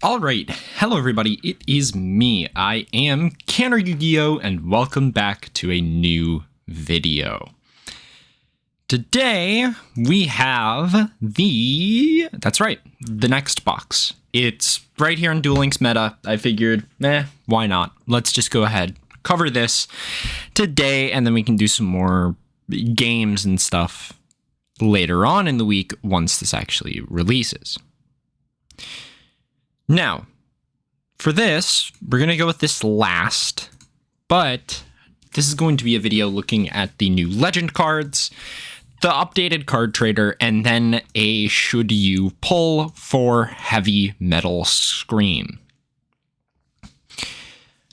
Alright, hello everybody, it is me. I am Canner Yugioh and welcome back to a new video. Today we have that's right, the next box. It's right here on Duel Links meta. I figured, why not? Let's just go ahead, cover this today, and then we can do some more games and stuff later on in the week once this actually releases. Now, for this, we're going to go with this last, but this is going to be a video looking at the new legend cards, the updated card trader, and then a should you pull for Heavy Metal Scream.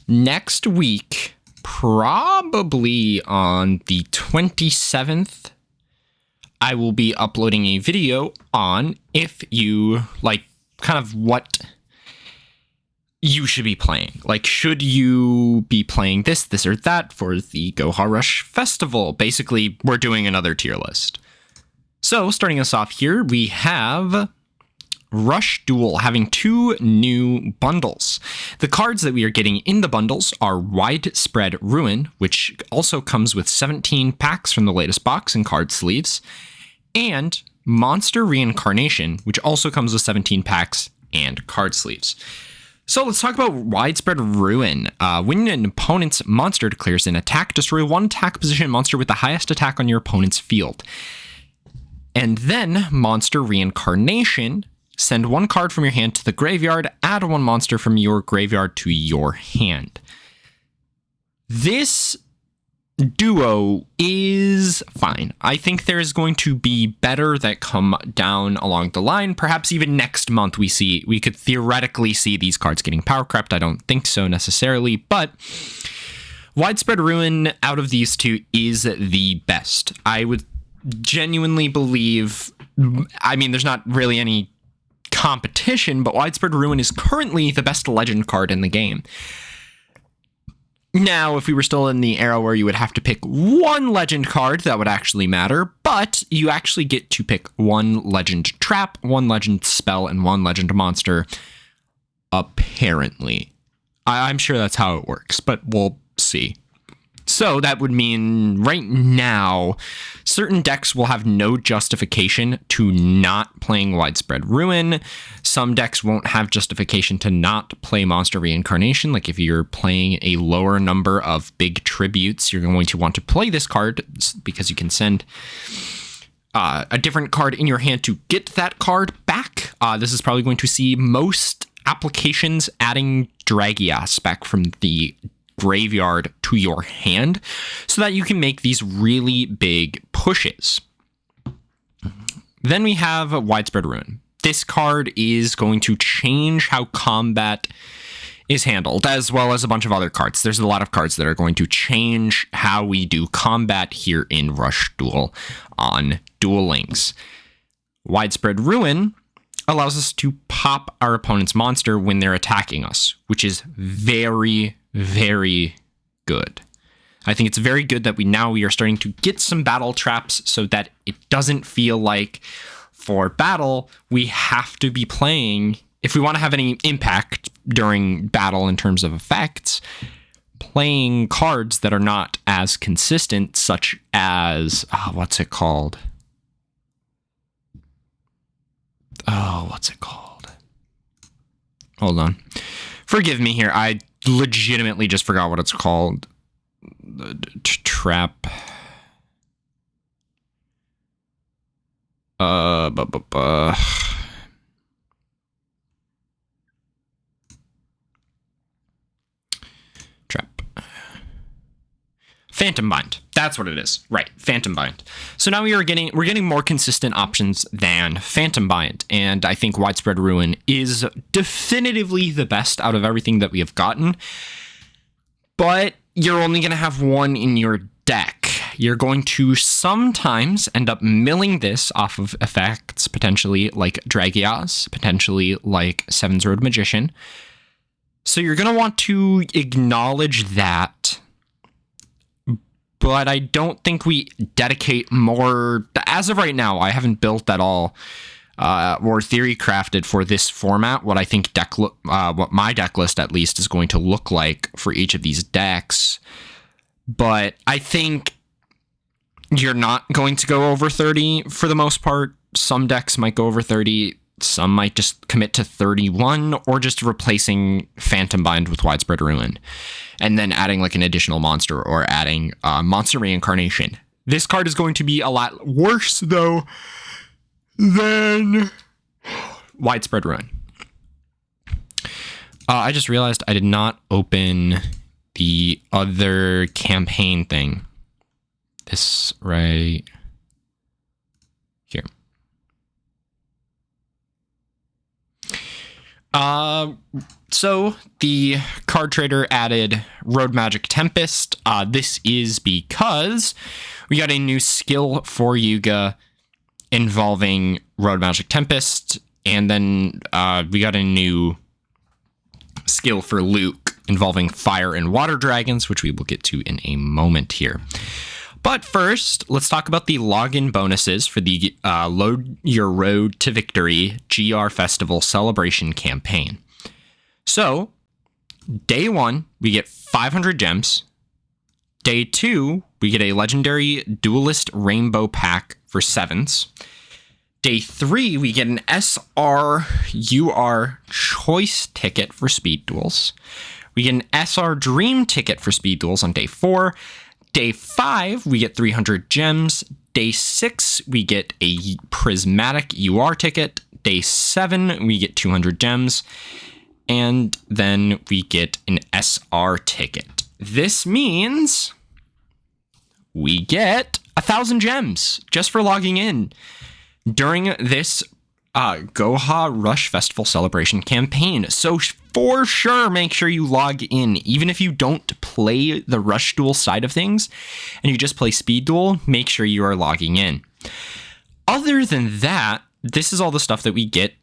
Next week, probably on the 27th, I will be uploading a video on if you like kind of what you should be playing. Like, should you be playing this or that for the Yugioh Rush Festival? Basically, we're doing another tier list. So, starting us off here, we have Rush Duel having two new bundles. The cards that we are getting in the bundles are Widespread Ruin, which also comes with 17 packs from the latest box and card sleeves, and Monster Reincarnation, which also comes with 17 packs and card sleeves. So let's talk about Widespread Ruin. When an opponent's monster declares an attack, destroy one attack position monster with the highest attack on your opponent's field. And then Monster Reincarnation, send one card from your hand to the graveyard, add one monster from your graveyard to your hand. This duo is fine. I think there's going to be better that come down along the line. Perhaps even next month we could theoretically see these cards getting power crept. I don't think so necessarily, but Widespread Ruin out of these two is the best. I would genuinely believe, I mean, there's not really any competition, but Widespread Ruin is currently the best legend card in the game. Now, if we were still in the era where you would have to pick one legend card, that would actually matter, but you actually get to pick one legend trap, one legend spell, and one legend monster, apparently. I'm sure that's how it works, but we'll see. So that would mean right now, certain decks will have no justification to not playing Widespread Ruin. Some decks won't have justification to not play Monster Reincarnation. Like if you're playing a lower number of big tributes, you're going to want to play this card because you can send a different card in your hand to get that card back. This is probably going to see most applications adding Dragias back from the graveyard to your hand so that you can make these really big pushes. Then we have Widespread Ruin. This card is going to change how combat is handled, as well as a bunch of other cards. There's a lot of cards that are going to change how we do combat here in Rush Duel on Duel Links. Widespread Ruin allows us to pop our opponent's monster when they're attacking us, which is very, very good. I think it's very good that we are starting to get some battle traps so that it doesn't feel like for battle we have to be playing, if we want to have any impact during battle in terms of effects, playing cards that are not as consistent, such as what's it called? Hold on. Forgive me here. I legitimately just forgot what it's called. Trap. Trap. Phantom Bind. That's what it is. Right, Phantom Bind. So now we're getting more consistent options than Phantom Bind, and I think Widespread Ruin is definitively the best out of everything that we have gotten. But you're only going to have one in your deck. You're going to sometimes end up milling this off of effects, potentially like Dragias, potentially like Seven's Road Magician. So you're going to want to acknowledge that. But I don't think we dedicate more, as of right now, I haven't built at all or theory crafted for this format, what I think what my deck list at least is going to look like for each of these decks. But I think you're not going to go over 30 for the most part. Some decks might go over 30. Some might just commit to 31 or just replacing Phantom Bind with Widespread Ruin and then adding like an additional monster or adding Monster Reincarnation. This card is going to be a lot worse though than Widespread Ruin. I just realized I did not open the other campaign thing. This right here. So the card trader added Road Magic Tempest. This is because we got a new skill for Yugioh involving Road Magic Tempest, and then we got a new skill for Luke involving Fire and Water Dragons, which we will get to in a moment here. But first, let's talk about the login bonuses for the Load Your Road to Victory GR Festival Celebration campaign. So, day 1, we get 500 gems. Day 2, we get a legendary Duelist Rainbow Pack for 7s. Day 3, we get an SRUR Choice ticket for Speed Duels. We get an SR Dream ticket for Speed Duels on day 4. Day 5, we get 300 gems. Day 6, we get a Prismatic UR ticket. Day 7, we get 200 gems. And then we get an SR ticket. This means we get 1,000 gems just for logging in during this Goha Rush Festival Celebration campaign. So for sure, make sure you log in. Even if you don't play the Rush Duel side of things and you just play Speed Duel, make sure you are logging in. Other than that, this is all the stuff that we get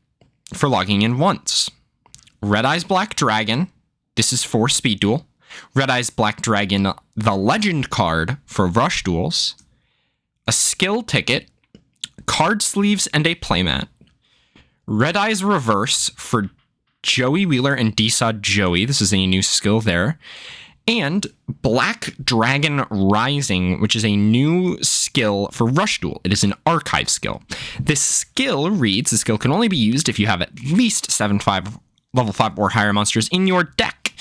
for logging in once. Red Eyes Black Dragon, this is for Speed Duel. Red Eyes Black Dragon, the Legend card for Rush Duels. A skill ticket, card sleeves, and a playmat. Red Eyes Reverse for Joey Wheeler and D-Sod Joey. This is a new skill there. And Black Dragon Rising, which is a new skill for Rush Duel. It is an archive skill. This skill reads, the skill can only be used if you have at least 7/5 level 5 or higher monsters in your deck.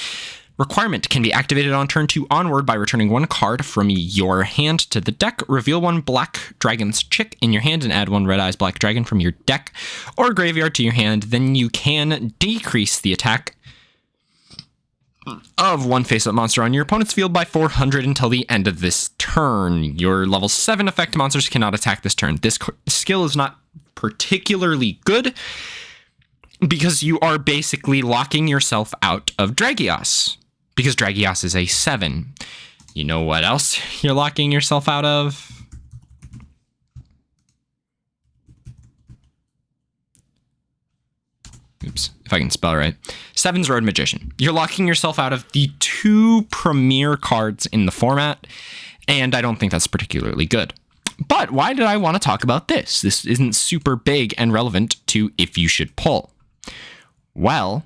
Requirement can be activated on turn 2 onward by returning 1 card from your hand to the deck. Reveal 1 Black Dragon's Chick in your hand and add 1 Red Eyes Black Dragon from your deck or graveyard to your hand. Then you can decrease the attack of 1 face-up monster on your opponent's field by 400 until the end of this turn. Your level 7 effect monsters cannot attack this turn. This skill is not particularly good because you are basically locking yourself out of Dragios. Because Dragios is a 7. You know what else you're locking yourself out of? Oops, if I can spell right. 7's Road Magician. You're locking yourself out of the 2 premier cards in the format, and I don't think that's particularly good. But why did I want to talk about this? This isn't super big and relevant to if you should pull. Well,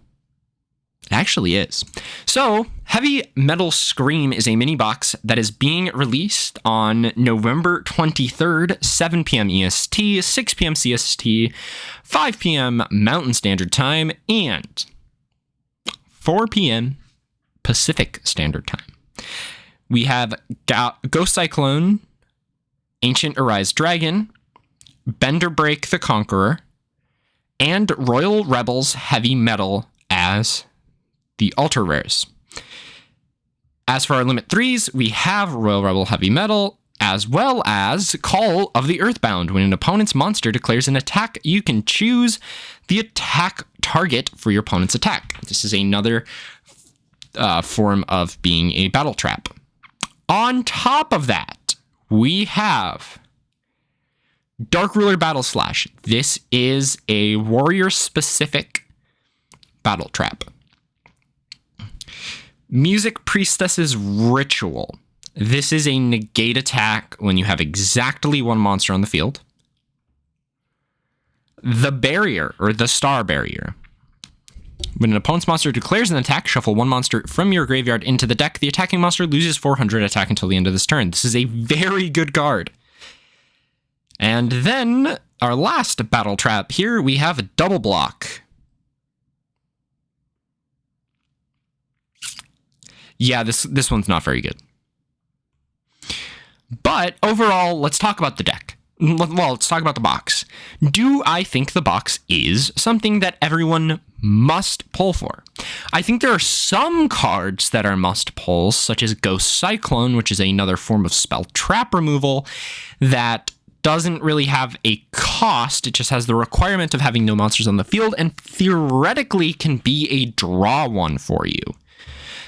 it actually is. So, Heavy Metal Scream is a mini box that is being released on November 23rd, 7 p.m. EST, 6 p.m. CST, 5 p.m. Mountain Standard Time, and 4 p.m. Pacific Standard Time. We have Ghost Cyclone, Ancient Arise Dragon, Bender Break the Conqueror, and Royal Rebels Heavy Metal as the Ultra Rares. As for our Limit 3s, we have Royal Rebel Heavy Metal, as well as Call of the Earthbound. When an opponent's monster declares an attack, you can choose the attack target for your opponent's attack. This is another form of being a battle trap. On top of that, we have Dark Ruler Battle Slash. This is a warrior-specific battle trap. Music Priestess's Ritual. This is a negate attack when you have exactly 1 monster on the field. the barrier, or the star barrier. When an opponent's monster declares an attack, shuffle one monster from your graveyard into the deck. The attacking monster loses 400 attack until the end of this turn. This is a very good card. And then our last battle trap here, we have a double block. Yeah, this one's not very good. But overall, let's talk about the deck. Well, let's talk about the box. Do I think the box is something that everyone must pull for? I think there are some cards that are must pulls, such as Ghost Cyclone, which is another form of spell trap removal that doesn't really have a cost. It just has the requirement of having no monsters on the field and theoretically can be a draw one for you.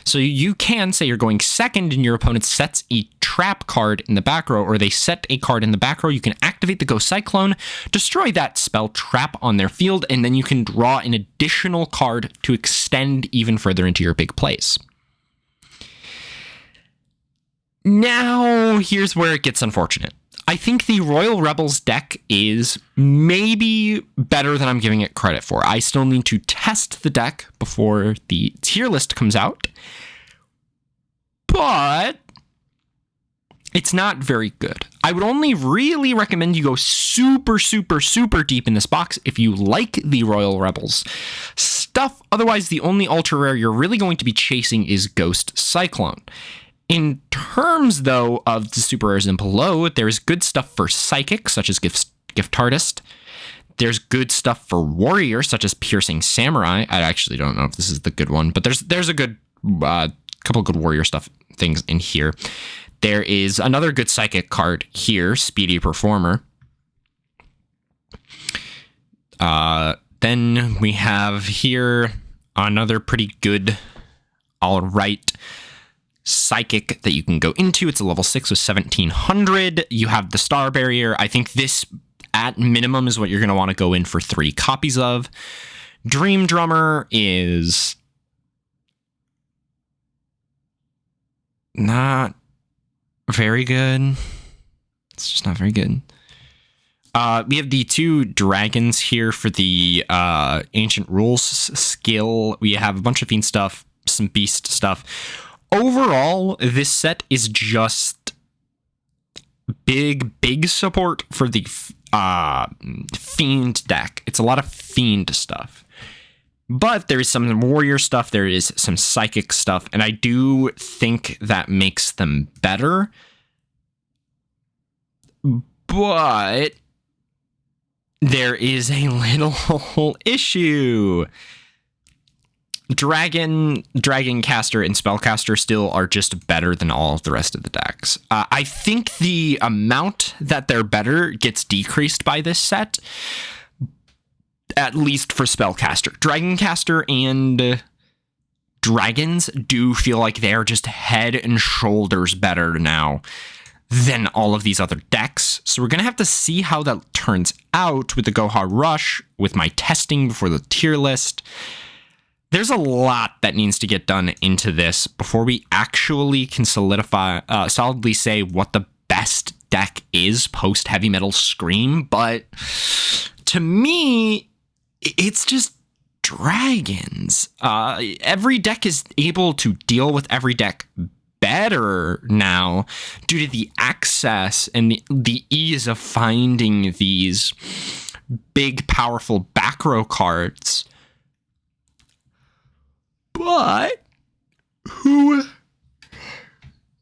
So you can say you're going second and your opponent sets a trap card in the back row, or they set a card in the back row. You can activate the Ghost Cyclone, destroy that spell trap on their field, and then you can draw an additional card to extend even further into your big plays. Now, here's where it gets unfortunate. I think the Royal Rebels deck is maybe better than I'm giving it credit for. I still need to test the deck before the tier list comes out, but it's not very good. I would only really recommend you go super, super, super deep in this box if you like the Royal Rebels stuff. Otherwise, the only ultra rare you're really going to be chasing is Ghost Cyclone. In terms, though, of the super rares and below, there's good stuff for Psychic, such as Gift Artist. There's good stuff for Warrior, such as Piercing Samurai. I actually don't know if this is the good one, but there's a good couple good Warrior stuff things in here. There is another good Psychic card here, Speedy Performer. Then we have here another pretty good, all right, Psychic that you can go into. It's a level 6 with 1700. You have the Star Barrier. I think this at minimum is what you're going to want to go in for 3 copies of. Dream Drummer is not very good. It's just not very good. We have the 2 dragons here for the Ancient Rules skill. We have a bunch of Fiend stuff, some Beast stuff. Overall, this set is just big support for the Fiend deck. It's a lot of Fiend stuff. But there is some Warrior stuff, there is some Psychic stuff, and I do think that makes them better. But there is a little issue. Dragon Caster, and Spellcaster still are just better than all of the rest of the decks. I think the amount that they're better gets decreased by this set, at least for Spellcaster. Dragon Caster and Dragons do feel like they are just head and shoulders better now than all of these other decks. So we're going to have to see how that turns out with the Goha Rush, with my testing before the tier list. There's a lot that needs to get done into this before we actually can solidly say what the best deck is post Heavy Metal Scream. But to me, it's just dragons. Every deck is able to deal with every deck better now due to the access and the ease of finding these big, powerful back row cards. But who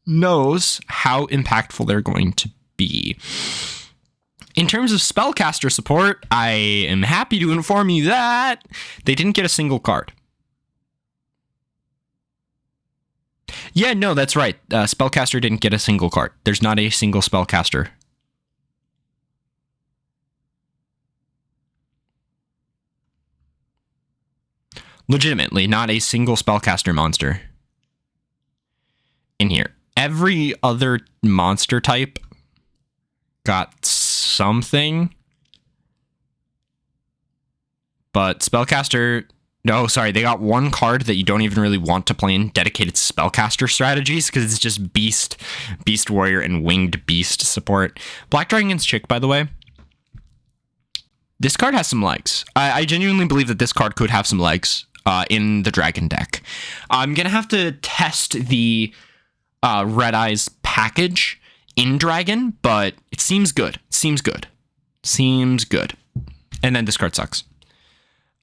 knows how impactful they're going to be? In terms of Spellcaster support, I am happy to inform you that they didn't get a single card. Yeah, no, that's right. Spellcaster didn't get a single card. There's not a single Spellcaster. Legitimately, not a single Spellcaster monster in here. Every other monster type got something, but Spellcaster, no, sorry, they got one card that you don't even really want to play in dedicated Spellcaster strategies because it's just Beast Warrior, and Winged Beast support. Black Dragon's Chick, by the way, this card has some legs. I genuinely believe that this card could have some legs in the Dragon deck. I'm going to have to test the Red Eyes package in Dragon, but it seems good. Seems good. And then this card sucks.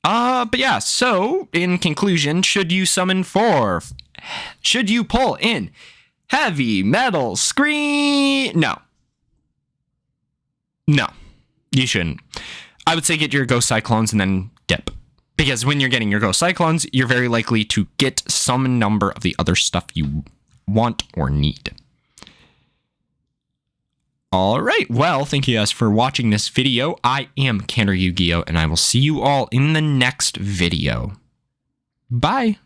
But yeah, so in conclusion, should you pull in Heavy Metal Screen? No, you shouldn't. I would say get your Ghost Cyclones and then dip. Because when you're getting your Ghost Cyclones, you're very likely to get some number of the other stuff you want or need. All right, well, thank you guys for watching this video. I am Cantor Yu-Gi-Oh, and I will see you all in the next video. Bye.